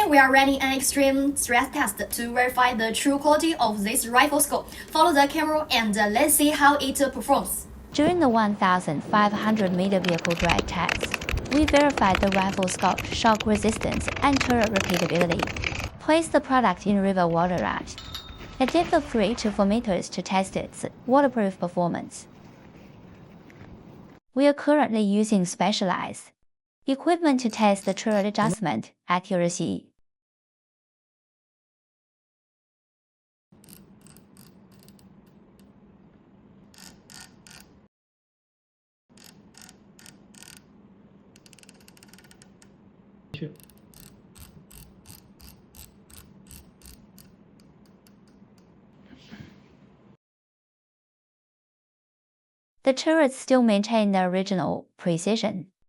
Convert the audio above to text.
we are running an extreme stress test to verify the true quality of this rifle scope. Follow the camera and let's see how it performs. During the 1,500-meter vehicle drag test, we verified the rifle scope, shock resistance, and turret repeatability. Place the product in river water rush. A depth of 3 to 4 meters to test its waterproof performance. We are currently using specialized equipment to test the turret adjustment accuracy. The turrets still maintain their original precision.